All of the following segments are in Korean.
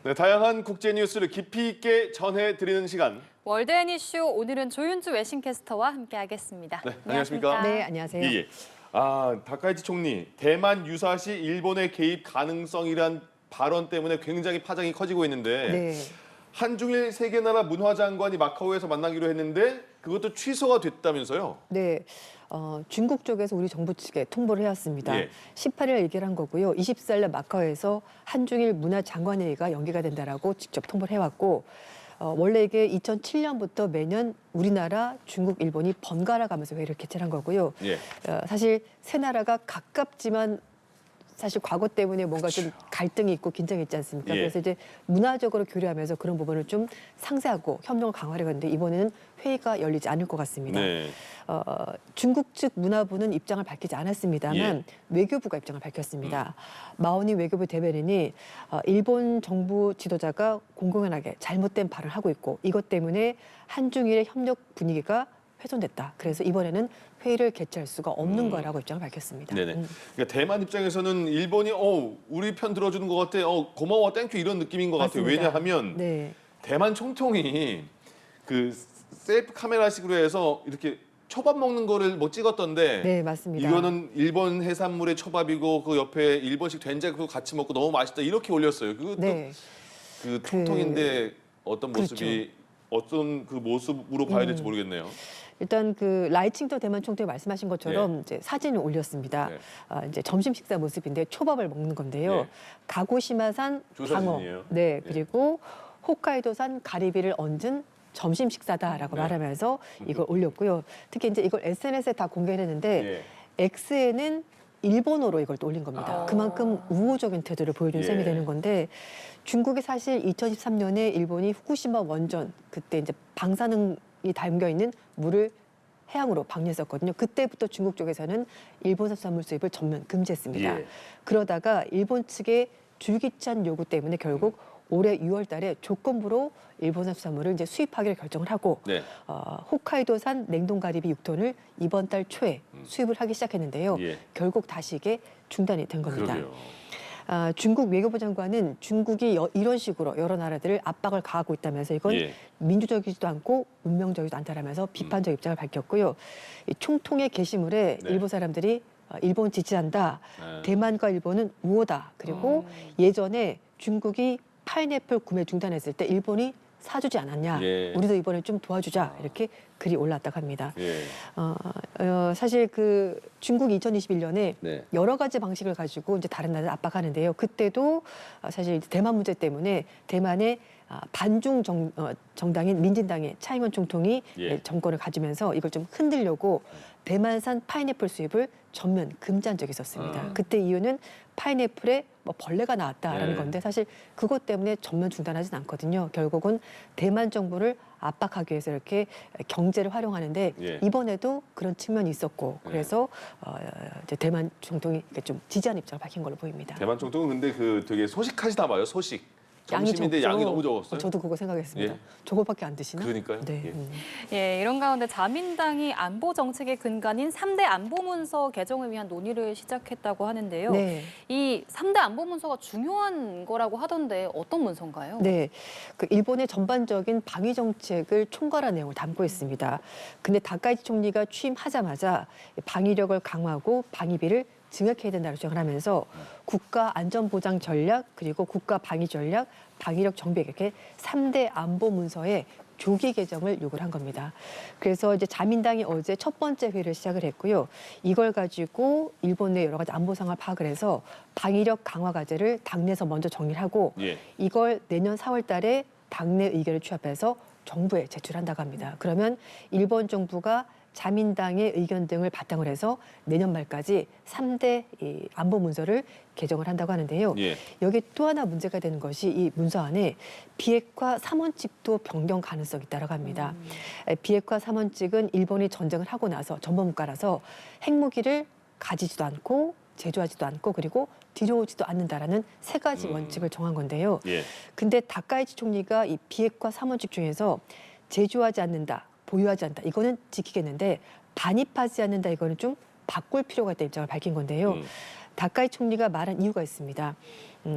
네, 다양한 국제 뉴스를 깊이 있게 전해드리는 시간. 월드 앤 이슈 오늘은 조윤주 외신캐스터와 함께하겠습니다. 네, 안녕하십니까? 네, 안녕하세요. 예. 다카이치 총리, 대만 유사시 일본의 개입 가능성이란 발언 때문에 굉장히 파장이 커지고 있는데 네. 한중일 세 개 나라 문화장관이 마카오에서 만나기로 했는데 그것도 취소가 됐다면서요? 네. 중국 쪽에서 우리 정부 측에 통보를 해왔습니다. 예. 18일 얘기를 한 거고요. 24일 마카오에서 한중일 문화장관회의가 연기가 된다라고 직접 통보를 해왔고 원래 이게 2007년부터 매년 우리나라, 중국, 일본이 번갈아 가면서 회의를 개최한 거고요. 예. 사실 세 나라가 가깝지만 사실 과거 때문에 뭔가 좀 갈등이 있고 긴장이 있지 않습니까? 예. 그래서 이제 문화적으로 교류하면서 그런 부분을 좀 상세하고 협력을 강화하려고 했는데 이번에는 회의가 열리지 않을 것 같습니다. 네. 중국 측 문화부는 입장을 밝히지 않았습니다만 예. 외교부가 입장을 밝혔습니다. 마오니 외교부 대변인이 일본 정부 지도자가 공공연하게 잘못된 발언을 하고 있고 이것 때문에 한중일의 협력 분위기가 훼손됐다. 그래서 이번에는 회의를 개최할 수가 없는 거라고 입장을 밝혔습니다. 네네. 그러니까 대만 입장에서는 일본이 우리 편 들어주는 것 같아, 고마워, 땡큐 이런 느낌인 것 같아요. 맞습니다. 왜냐하면 네. 대만 총통이 그 셀프 카메라식으로 해서 이렇게 초밥 먹는 거를 뭐 찍었던데 네, 맞습니다. 이거는 일본 해산물의 초밥이고 그 옆에 일본식 된장도 같이 먹고 너무 맛있다 이렇게 올렸어요. 그것도 네. 그 총통인데 어떤 모습이 어떤 그 모습으로 봐야 될지 모르겠네요. 일단 그 라이칭도 대만 총통이 말씀하신 것처럼 이제 사진을 올렸습니다. 네. 이제 점심 식사 모습인데 초밥을 먹는 건데요. 네. 가고시마산 조사진이에요. 방어, 네, 그리고 홋카이도산 가리비를 얹은 점심 식사다라고 네. 말하면서 이걸 올렸고요. 특히 이제 이걸 SNS에 다 공개를 했는데 X에는 일본어로 이걸 또 올린 겁니다. 그만큼 우호적인 태도를 보여준 셈이 되는 건데 중국이 사실 2013년에 일본이 후쿠시마 원전 그때 이제 방사능이 담겨 있는 물을 해양으로 방류했었거든요. 그때부터 중국 쪽에서는 일본 수산물 수입을 전면 금지했습니다. 예. 그러다가 일본 측의 줄기찬 요구 때문에 결국 올해 6월 달에 조건부로 일본산 수산물을 이제 수입하기로 결정을 하고 네. 홋카이도산 냉동가리비 6톤을 이번 달 초에 수입을 하기 시작했는데요. 예. 결국 다시 이게 중단이 된 겁니다. 그러게요. 중국 외교부 장관은 중국이 이런 식으로 여러 나라들을 압박을 가하고 있다면서 이건 예. 민주적이지도 않고 운명적이지도 않다라면서 비판적 입장을 밝혔고요. 이 총통의 게시물에 네. 일본 사람들이 일본 지지한다. 네. 대만과 일본은 우호다. 그리고 예전에 중국이 파인애플 구매 중단했을 때 일본이 사주지 않았냐. 예. 우리도 이번에 좀 도와주자. 이렇게 글이 올랐다고 합니다. 예. 사실 그 중국 2021년에 네. 여러 가지 방식을 가지고 이제 다른 나라를 압박하는데요. 그때도 사실 대만 문제 때문에 대만의 반중 정당인 민진당의 차이원 총통이 예. 정권을 가지면서 이걸 좀 흔들려고 대만산 파인애플 수입을 전면 금지한 적이 있었습니다. 그때 이유는 파인애플에 뭐 벌레가 나왔다라는 네. 건데 사실 그것 때문에 전면 중단하진 않거든요. 결국은 대만 정부를 압박하기 위해서 이렇게 경제를 활용하는데 예. 이번에도 그런 측면이 있었고 그래서 이제 대만 총통이 이렇게 좀 지지하는 입장을 밝힌 걸로 보입니다. 대만 총통은 근데 그 되게 소식하시나 봐요. 소식. 양이 점심인데 적죠. 양이 너무 적었어요. 저도 그거 생각했습니다. 예. 저거밖에 안 드시나? 그러니까요. 네. 예. 예, 이런 가운데 자민당이 안보 정책의 근간인 3대 안보문서 개정을 위한 논의를 시작했다고 하는데요. 네. 이 3대 안보문서가 중요한 거라고 하던데 어떤 문서인가요? 네, 그 일본의 전반적인 방위 정책을 총괄한 내용을 담고 있습니다. 근데 다카이치 총리가 취임하자마자 방위력을 강화하고 방위비를 증액해야 된다고 주장을 하면서 국가 안전보장 전략 그리고 국가 방위 전략, 방위력 정비 이렇게 3대 안보 문서에 조기 개정을 요구를 한 겁니다. 그래서 이제 자민당이 어제 첫 번째 회의를 시작을 했고요. 이걸 가지고 일본 내 여러 가지 안보 상황을 파악을 해서 방위력 강화 과제를 당내에서 먼저 정리를 하고 예. 이걸 내년 4월 달에 당내 의견을 취합해서 정부에 제출한다고 합니다. 그러면 일본 정부가 자민당의 의견 등을 바탕으로 해서 내년 말까지 3대 이 안보 문서를 개정을 한다고 하는데요. 예. 여기 또 하나 문제가 되는 것이 이 문서 안에 비핵화 3원칙도 변경 가능성이 있다고 합니다. 비핵화 3원칙은 일본이 전쟁을 하고 나서 전범국가라서 핵무기를 가지지도 않고 제조하지도 않고 그리고 들여오지도 않는다라는 세 가지 원칙을 정한 건데요. 예. 근데 다카이치 총리가 이 비핵화 3원칙 중에서 제조하지 않는다, 보유하지 않는다 이거는 지키겠는데 반입하지 않는다 이거는 좀 바꿀 필요가 있다 입장을 밝힌 건데요. 다카이 총리가 말한 이유가 있습니다.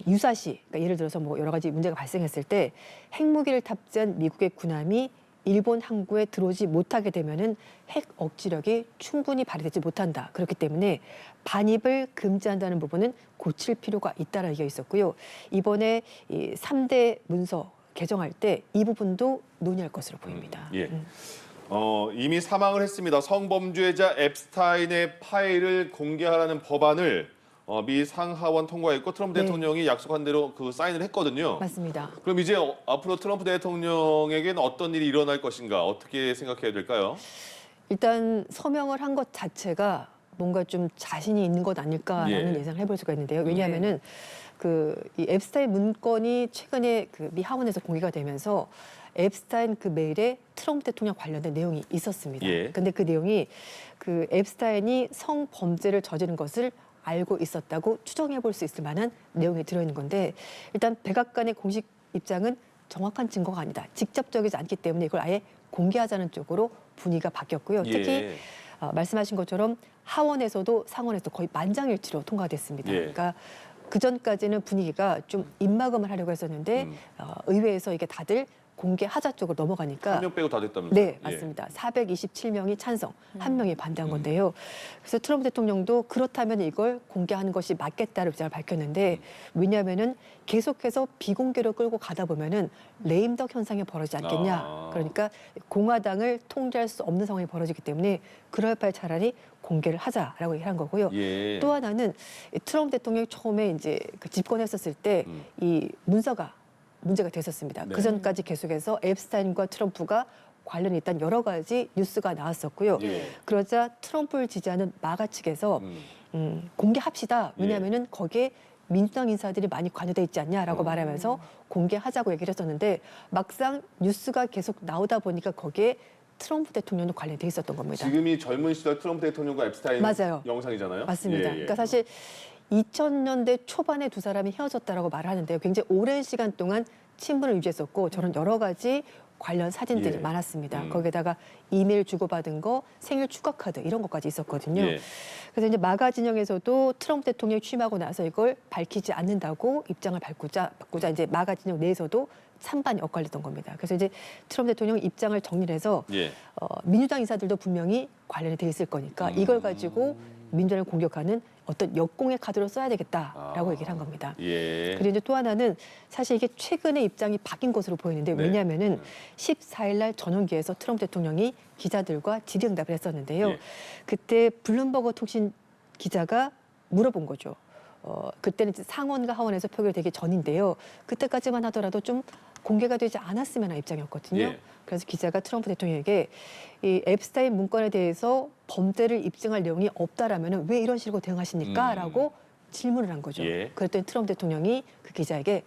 유사시, 그러니까 예를 들어서 뭐 여러 가지 문제가 발생했을 때 핵무기를 탑재한 미국의 군함이 일본 항구에 들어오지 못하게 되면은 핵 억지력이 충분히 발휘되지 못한다. 그렇기 때문에 반입을 금지한다는 부분은 고칠 필요가 있다라는 얘기가 있었고요. 이번에 이 3대 문서 개정할 때 이 부분도 논의할 것으로 보입니다. 예. 이미 사망을 했습니다. 성범죄자 앱스타인의 파일을 공개하라는 법안을 미 상하원 통과했고 트럼프 네. 대통령이 약속한 대로 그 사인을 했거든요. 맞습니다. 그럼 이제 앞으로 트럼프 대통령에게는 어떤 일이 일어날 것인가 어떻게 생각해야 될까요? 일단 서명을 한 것 자체가 뭔가 좀 자신이 있는 것 아닐까라는 예. 예상을 해볼 수가 있는데요. 왜냐하면은 이 앱스타인 문건이 최근에 그 미 하원에서 공개가 되면서 앱스타인 그 메일에 트럼프 대통령 관련된 내용이 있었습니다. 예. 근데 그 내용이 그 앱스타인이 성범죄를 저지른 것을 알고 있었다고 추정해 볼 수 있을 만한 내용이 들어있는 건데 일단 백악관의 공식 입장은 정확한 증거가 아니다. 직접적이지 않기 때문에 이걸 아예 공개하자는 쪽으로 분위기가 바뀌었고요. 특히 예. 말씀하신 것처럼 하원에서도 상원에서도 거의 만장일치로 통과됐습니다. 예. 그러니까 그 전까지는 분위기가 좀 입막음을 하려고 했었는데 의회에서 이게 다들 공개하자 쪽으로 넘어가니까 한 명 빼고 다 됐다면서요? 네, 맞습니다. 427명이 찬성, 한 명이 반대한 건데요. 그래서 트럼프 대통령도 그렇다면 이걸 공개하는 것이 맞겠다는 입장을 밝혔는데 왜냐하면은 계속해서 비공개로 끌고 가다 보면은 레임덕 현상이 벌어지지 않겠냐. 그러니까 공화당을 통제할 수 없는 상황이 벌어지기 때문에 그럴 바에 차라리 공개를 하자라고 얘기를 한 거고요. 예. 또 하나는 트럼프 대통령이 처음에 이제 그 집권했었을 때 이 문서가 문제가 됐었습니다. 네. 그 전까지 계속해서 앱스타인과 트럼프가 관련이 있다는 여러 가지 뉴스가 나왔었고요. 예. 그러자 트럼프를 지지하는 마가 측에서 공개합시다. 왜냐하면은 거기에 민주당 인사들이 많이 관여돼 있지 않냐라고 말하면서 공개하자고 얘기를 했었는데 막상 뉴스가 계속 나오다 보니까 거기에 트럼프 대통령도 관련돼 있었던 겁니다. 지금이 젊은 시절 트럼프 대통령과 앱스타인 맞아요. 영상이잖아요. 맞습니다. 예, 예. 그러니까 사실 2000년대 초반에 두 사람이 헤어졌다라고 말을 하는데요. 굉장히 오랜 시간 동안 친분을 유지했었고 저는 여러 가지 관련 사진들이 예. 많았습니다. 거기에다가 이메일 주고받은 거, 생일 축하 카드 이런 것까지 있었거든요. 예. 그래서 이제 마가 진영에서도 트럼프 대통령이 취임하고 나서 이걸 밝히지 않는다고 입장을 바꾸자 이제 마가 진영 내에서도 찬반이 엇갈렸던 겁니다. 그래서 이제 트럼프 대통령 입장을 정리를 해서 예. 민주당 인사들도 분명히 관련이 돼 있을 거니까 이걸 가지고 민주당을 공격하는 어떤 역공의 카드로 써야 되겠다라고 얘기를 한 겁니다. 예. 그리고 이제 또 하나는 사실 이게 최근에 입장이 바뀐 것으로 보이는데 네. 왜냐하면은 14일 날 전원기에서 트럼프 대통령이 기자들과 질의응답을 했었는데요. 예. 그때 블룸버그 통신 기자가 물어본 거죠. 그때는 이제 상원과 하원에서 표결되기 전인데요. 그때까지만 하더라도 좀 공개가 되지 않았으면 하는 입장이었거든요. 예. 그래서 기자가 트럼프 대통령에게 이 앱스타인 문건에 대해서 범죄를 입증할 내용이 없다라면 왜 이런 식으로 대응하십니까? 라고 질문을 한 거죠. 예. 그랬더니 트럼프 대통령이 그 기자에게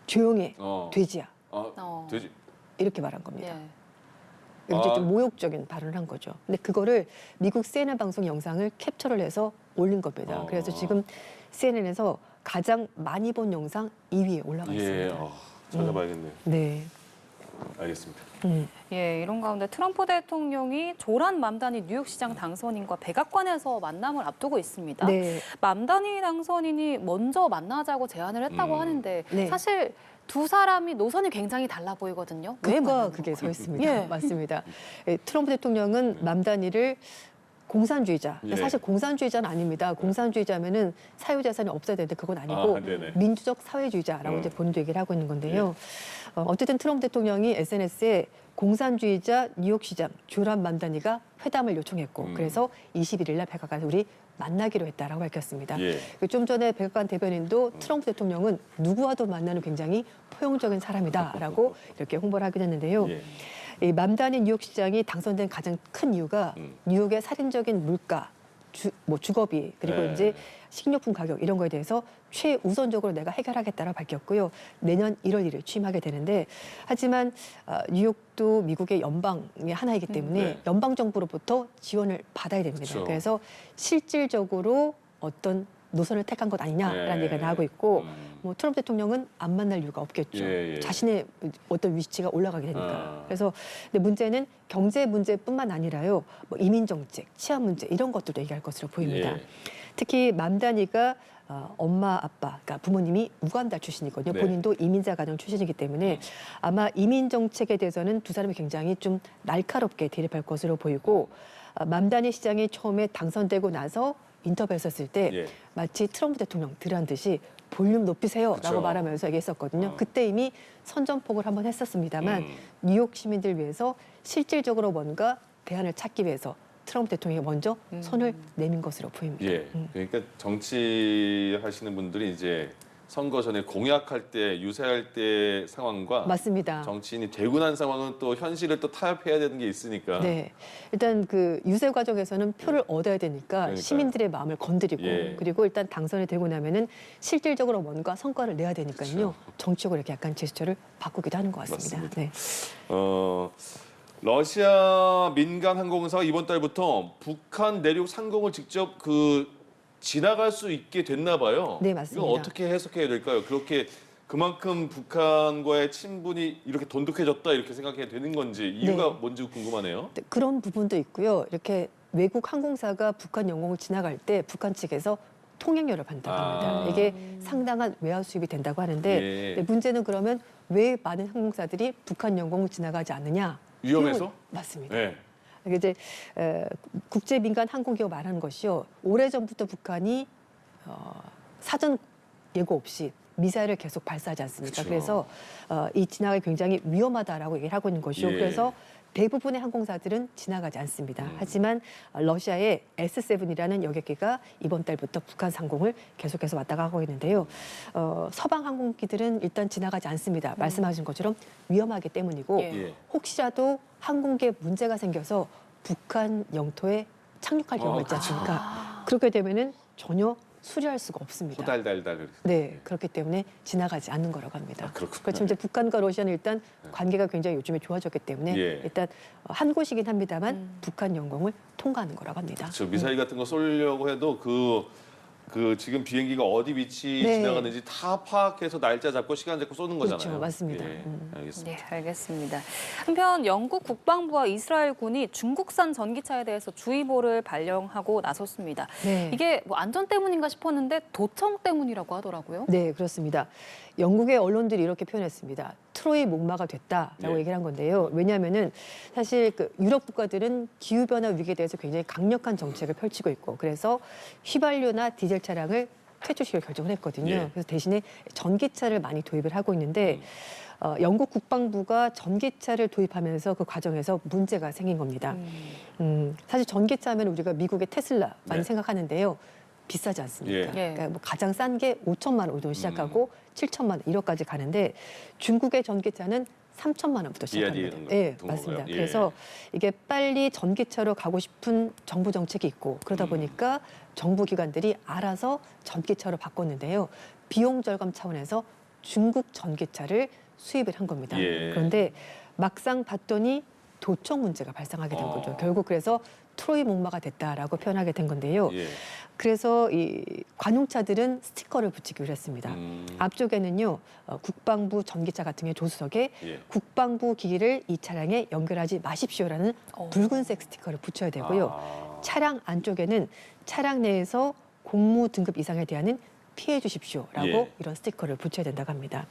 조용해, 돼지야. 되지. 이렇게 말한 겁니다. 예. 이제 아. 좀 모욕적인 발언을 한 거죠. 근데 그거를 미국 CNN 방송 영상을 캡처를 해서 올린 겁니다. 그래서 지금 CNN에서 가장 많이 본 영상 2위에 올라가 예. 있습니다. 찾아봐야겠네요. 네. 알겠습니다. 예, 이런 가운데 트럼프 대통령이 조란 맘다니 뉴욕시장 당선인과 백악관에서 만남을 앞두고 있습니다. 네. 맘다니 당선인이 먼저 만나자고 제안을 했다고 하는데 네. 사실 두 사람이 노선이 굉장히 달라 보이거든요. 왜 극과 만나는 극에 서 건가요? 있습니다. 예. 맞습니다. 트럼프 대통령은 맘다니를 공산주의자. 예. 사실 공산주의자는 아닙니다. 공산주의자면은 사유재산이 없어야 되는데 그건 아니고 아, 네네. 민주적 사회주의자라고 이제 본인도 얘기를 하고 있는 건데요. 어쨌든 트럼프 대통령이 SNS에 공산주의자 뉴욕시장 조란 맘다니가 회담을 요청했고 그래서 21일 날 백악관에서 우리 만나기로 했다라고 밝혔습니다. 예. 좀 전에 백악관 대변인도 트럼프 대통령은 누구와도 만나는 굉장히 포용적인 사람이다라고 이렇게 홍보를 하긴 했는데요. 예. 이 맘다니 뉴욕시장이 당선된 가장 큰 이유가 뉴욕의 살인적인 물가, 주거비 그리고 네. 이제 식료품 가격 이런 거에 대해서 최우선적으로 내가 해결하겠다라고 밝혔고요. 내년 1월 1일 취임하게 되는데 하지만 뉴욕도 미국의 연방의 하나이기 때문에 네. 연방 정부로부터 지원을 받아야 됩니다. 그쵸. 그래서 실질적으로 어떤 노선을 택한 것 아니냐라는 네. 얘기가 나오고 있고 뭐 트럼프 대통령은 안 만날 이유가 없겠죠. 예, 예. 자신의 어떤 위치가 올라가게 되니까. 아. 그래서 근데 문제는 경제 문제뿐만 아니라요. 뭐 이민 정책, 치안 문제 이런 것들도 얘기할 것으로 보입니다. 예. 특히 맘다니가 엄마, 아빠, 그러니까 부모님이 우간다 출신이거든요. 네. 본인도 이민자 가정 출신이기 때문에 아마 이민 정책에 대해서는 두 사람이 굉장히 좀 날카롭게 대립할 것으로 보이고 맘다니 시장이 처음에 당선되고 나서 인터뷰했었을 때 예. 마치 트럼프 대통령 들한 듯이 볼륨 높이세요라고 그쵸. 말하면서 얘기했었거든요. 그때 이미 선전포고를 한번 했었습니다만 뉴욕 시민들 위해서 실질적으로 뭔가 대안을 찾기 위해서 트럼프 대통령이 먼저 손을 내민 것으로 보입니다. 예. 그러니까 정치하시는 분들이 이제 선거 전에 공약할 때 유세할 때 상황과 맞습니다. 정치인이 되고 난 상황은 또 현실을 또 타협해야 되는 게 있으니까. 네, 일단 그 유세 과정에서는 표를 얻어야 되니까 그러니까요. 시민들의 마음을 건드리고 예. 그리고 일단 당선이 되고 나면은 실질적으로 뭔가 성과를 내야 되니까요. 그렇죠. 정치적으로 이렇게 약간 제스처를 바꾸기도 하는 것 같습니다. 맞습니다. 네. 러시아 민간 항공사가 이번 달부터 북한 내륙 상공을 직접 지나갈 수 있게 됐나 봐요. 네, 맞습니다. 이건 어떻게 해석해야 될까요? 그렇게 그만큼 북한과의 친분이 이렇게 돈독해졌다 이렇게 생각해야 되는 건지 이유가 네. 뭔지 궁금하네요. 그런 부분도 있고요. 이렇게 외국 항공사가 북한 영공을 지나갈 때 북한 측에서 통행료를 받는다고 합니다. 아. 이게 상당한 외화 수입이 된다고 하는데 예. 근데 문제는 그러면 왜 많은 항공사들이 북한 영공을 지나가지 않느냐? 위험해서? 비용을- 맞습니다. 네. 이게 이제 국제 민간 항공기업 말하는 것이요. 오래전부터 북한이 사전 예고 없이 미사일을 계속 발사하지 않습니까? 그쵸. 그래서 이 진화가 굉장히 위험하다라고 얘기를 하고 있는 것이요. 예. 그래서 대부분의 항공사들은 지나가지 않습니다. 하지만 러시아의 S7이라는 여객기가 이번 달부터 북한 상공을 계속해서 왔다 가고 있는데요. 서방 항공기들은 일단 지나가지 않습니다. 말씀하신 것처럼 위험하기 때문이고 예. 예. 혹시라도 항공기에 문제가 생겨서 북한 영토에 착륙할 경우가 있지 않습니까? 그렇게 되면은 전혀 수리할 수가 없습니다. 후달달달. 네, 그렇기 때문에 지나가지 않는 거라고 합니다. 아, 그렇군요. 그렇죠. 이제 북한과 러시아는 일단 관계가 굉장히 요즘에 좋아졌기 때문에 예. 일단 한 곳이긴 합니다만 북한 영공을 통과하는 거라고 합니다. 저 미사일 같은 거 쏘려고 해도 지금 비행기가 어디 위치 네. 지나가는지 다 파악해서 날짜 잡고 시간 잡고 쏘는 거잖아요. 그렇죠, 맞습니다. 예, 알겠습니다. 네, 알겠습니다. 한편 영국 국방부와 이스라엘군이 중국산 전기차에 대해서 주의보를 발령하고 나섰습니다. 네. 이게 뭐 안전 때문인가 싶었는데 도청 때문이라고 하더라고요. 네, 그렇습니다. 영국의 언론들이 이렇게 표현했습니다. 트로이 목마가 됐다라고 예. 얘기를 한 건데요. 왜냐하면은 사실 그 유럽 국가들은 기후 변화 위기에 대해서 굉장히 강력한 정책을 펼치고 있고 그래서 휘발유나 디젤 차량을 퇴출시킬 결정을 했거든요. 예. 그래서 대신에 전기차를 많이 도입을 하고 있는데 영국 국방부가 전기차를 도입하면서 그 과정에서 문제가 생긴 겁니다. 사실 전기차 하면 우리가 미국의 테슬라 많이 네. 생각하는데요. 비싸지 않습니까? 예. 그러니까 뭐 가장 싼 게 5천만 원부터 시작하고 7천만 원 1억까지 가는데 중국의 전기차는 3천만 원부터 시작합니다. 이런 네, 거 맞습니다. 건가요? 예. 그래서 이게 빨리 전기차로 가고 싶은 정부 정책이 있고 그러다 보니까 정부 기관들이 알아서 전기차로 바꿨는데요. 비용 절감 차원에서 중국 전기차를 수입을 한 겁니다. 예. 그런데 막상 봤더니 도청 문제가 발생하게 된 거죠. 결국 그래서 트로이 목마가 됐다라고 표현하게 된 건데요. 예. 그래서 이 관용차들은 스티커를 붙이기로 했습니다. 앞쪽에는요 국방부 전기차 같은 경우 조수석에 예. 국방부 기기를 이 차량에 연결하지 마십시오라는 붉은색 스티커를 붙여야 되고요. 아. 차량 안쪽에는 차량 내에서 공무 등급 이상에 대한은 피해 주십시오라고 예. 이런 스티커를 붙여야 된다고 합니다.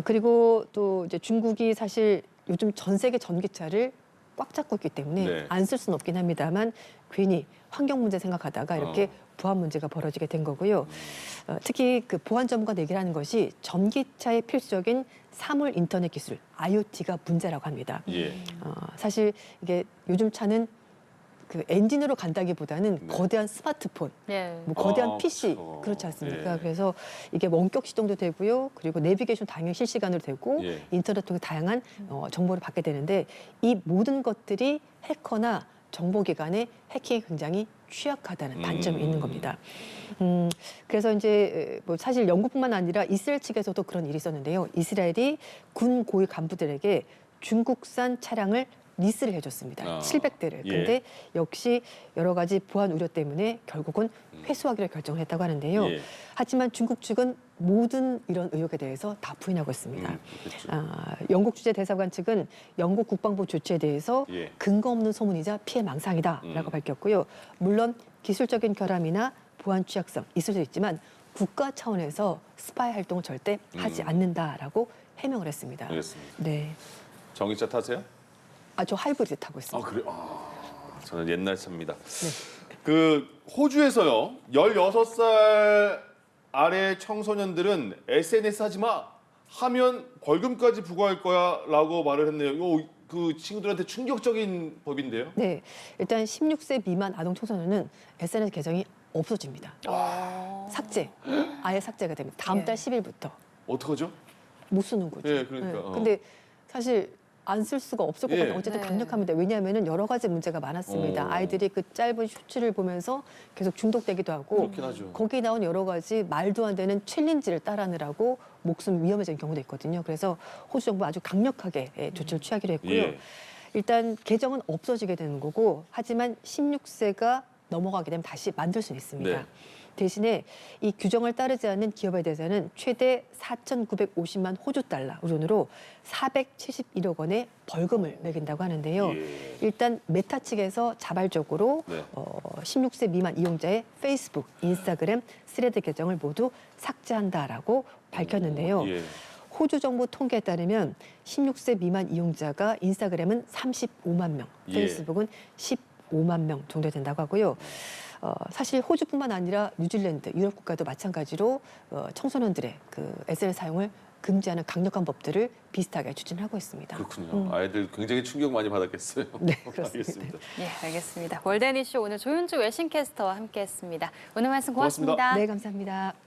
그리고 또 이제 중국이 사실 요즘 전 세계 전기차를 꽉 잡고 있기 때문에 네. 안 쓸 수는 없긴 합니다만 괜히 환경 문제 생각하다가 이렇게 보안 문제가 벌어지게 된 거고요. 특히 그 보안 전문가 얘기를 하는 것이 전기차의 필수적인 사물 인터넷 기술 IoT가 문제라고 합니다. 예. 사실 이게 요즘 차는 그 엔진으로 간다기보다는 네. 거대한 스마트폰, 예. 뭐 거대한 아, PC 그렇죠. 그렇지 않습니까? 예. 그래서 이게 원격 시동도 되고요. 그리고 내비게이션 당연히 실시간으로 되고 예. 인터넷 통해 다양한 정보를 받게 되는데 이 모든 것들이 해커나 정보기관의 해킹에 굉장히 취약하다는 단점이 있는 겁니다. 그래서 이제 뭐 사실 영국뿐만 아니라 이스라엘 측에서도 그런 일이 있었는데요. 이스라엘이 군 고위 간부들에게 중국산 차량을 리스를 해줬습니다. 700대를. 예. 근데 역시 여러 가지 보안 우려 때문에 결국은 회수하기로 결정을 했다고 하는데요. 예. 하지만 중국 측은 모든 이런 의혹에 대해서 다 부인하고 있습니다. 그렇죠. 영국 주재 대사관 측은 영국 국방부 조치에 대해서 예. 근거 없는 소문이자 피해 망상이다라고 밝혔고요. 물론 기술적인 결함이나 보안 취약성 있을 수 있지만 국가 차원에서 스파이 활동을 절대 하지 않는다라고 해명을 했습니다. 알겠습니다. 네. 전기차 타세요? 저 하이브리드 타고 아 있습니다. 그래요? 저는 옛날 차입니다. 네. 그 호주에서요, 16살 아래 청소년들은 SNS 하지 마 하면 벌금까지 부과할 거야라고 말을 했네요. 이거 그 친구들한테 충격적인 법인데요. 네. 일단 16세 미만 아동 청소년은 SNS 계정이 없어집니다. 삭제. 아예 삭제가 됩니다. 다음 달 10일부터 어떡하죠? 못 쓰는 거죠. 예, 그러니까. 근데 사실 안 쓸 수가 없을 것 예. 같아요. 어쨌든 네. 강력합니다. 왜냐하면은 여러 가지 문제가 많았습니다. 아이들이 그 짧은 쇼츠를 보면서 계속 중독되기도 하고 그렇긴 하죠. 거기 나온 여러 가지 말도 안 되는 챌린지를 따라하느라고 목숨 위험해지는 경우도 있거든요. 그래서 호주 정부가 아주 강력하게 조치를 취하기로 했고요. 예. 일단 계정은 없어지게 되는 거고 하지만 16세가 넘어가게 되면 다시 만들 수는 있습니다. 네. 대신에 이 규정을 따르지 않는 기업에 대해서는 최대 4,950만 호주 달러, 우리 돈으로 471억 원의 벌금을 매긴다고 하는데요. 예. 일단 메타 측에서 자발적으로 네. 16세 미만 이용자의 페이스북, 인스타그램, 스레드 계정을 모두 삭제한다라고 밝혔는데요. 예. 호주 정부 통계에 따르면 16세 미만 이용자가 인스타그램은 35만 명, 예. 페이스북은 15만 명 정도 된다고 하고요. 사실 호주뿐만 아니라 뉴질랜드, 유럽 국가도 마찬가지로 청소년들의 그 SNS 사용을 금지하는 강력한 법들을 비슷하게 추진하고 있습니다. 그렇군요. 아이들 굉장히 충격 많이 받았겠어요. 네, 그렇습니다. 알겠습니다. 네, 알겠습니다. 월드니쇼 오늘 조윤주 외신캐스터와 함께했습니다. 오늘 말씀 고맙습니다. 고맙습니다. 네, 감사합니다.